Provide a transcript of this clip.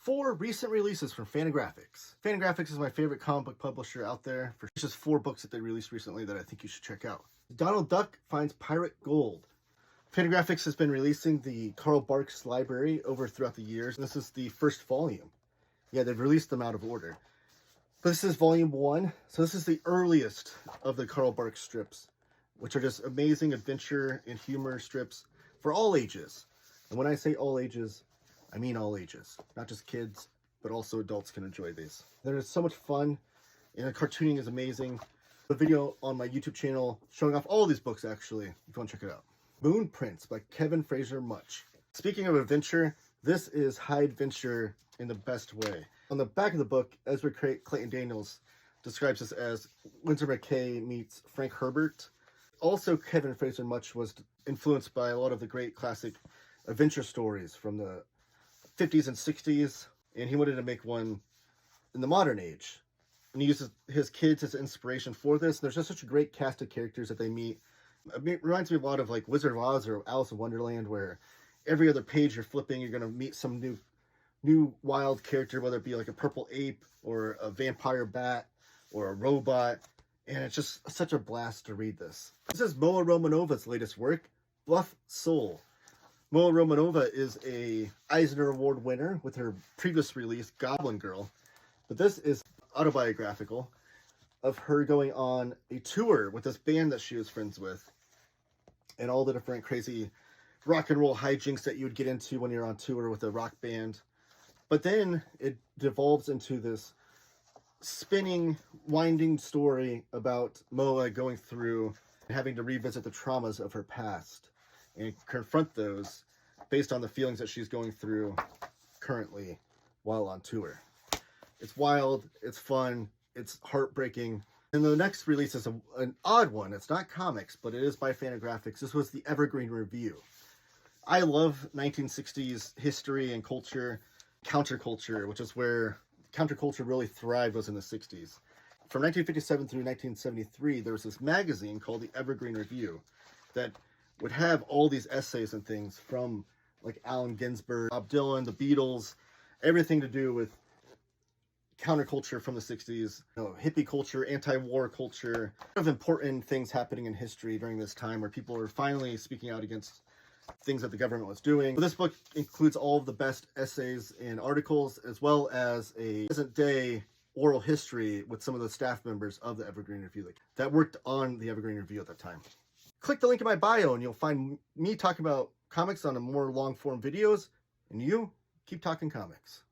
4 recent releases from Fantagraphics. Fantagraphics is my favorite comic book publisher out there. For just 4 books that they released recently that I think you should check out. Donald Duck finds pirate gold. Fantagraphics has been releasing the Carl Barks library throughout the years. This is the first volume. Yeah, they've released them out of order. But this is volume 1. So this is the earliest of the Carl Barks strips, which are just amazing adventure and humor strips for all ages. And when I say all ages, I mean all ages. Not just kids, but also adults can enjoy these. There's so much fun, and the cartooning is amazing. A video on my YouTube channel showing off all these books, actually, if you want to check it out. Moon Prince by Kevin Fraser Much. Speaking of adventure, this is high adventure in the best way. On the back of the book, Ezra Clayton Daniels describes this as Winsor McCay meets Frank Herbert. Also, Kevin Fraser Much was influenced by a lot of the great classic adventure stories from the 50s and 60s, and he wanted to make one in the modern age. And he uses his kids as inspiration for this. There's just such a great cast of characters that they meet. It reminds me a lot of like Wizard of Oz or Alice in Wonderland, where every other page you're flipping, you're going to meet some new wild character, whether it be like a purple ape or a vampire bat or a robot. And it's just such a blast to read this. This is Moa Romanova's latest work, Bluff Soul. Moa Romanova is a Eisner Award winner with her previous release, Goblin Girl. But this is autobiographical of her going on a tour with this band that she was friends with, and all the different crazy rock and roll hijinks that you would get into when you're on tour with a rock band. But then it devolves into this spinning, winding story about Moa going through and having to revisit the traumas of her past and confront those based on the feelings that she's going through currently while on tour. It's wild, it's fun, it's heartbreaking. And the next release is an odd one. It's not comics, but it is by Fantagraphics. This was the Evergreen Review. I love 1960s history and culture, counterculture, which is where counterculture really thrived, was in the 60s. From 1957 through 1973, there was this magazine called the Evergreen Review that would have all these essays and things from like Allen Ginsberg, Bob Dylan, the Beatles, everything to do with counterculture from the 60s, hippie culture, anti-war culture, a lot of important things happening in history during this time where people are finally speaking out against things that the government was doing. This book includes all of the best essays and articles, as well as a present-day oral history with some of the staff members of the Evergreen Review that worked on the Evergreen Review at that time. Click the link in my bio and you'll find me talking about comics on a more long-form videos, and you keep talking comics.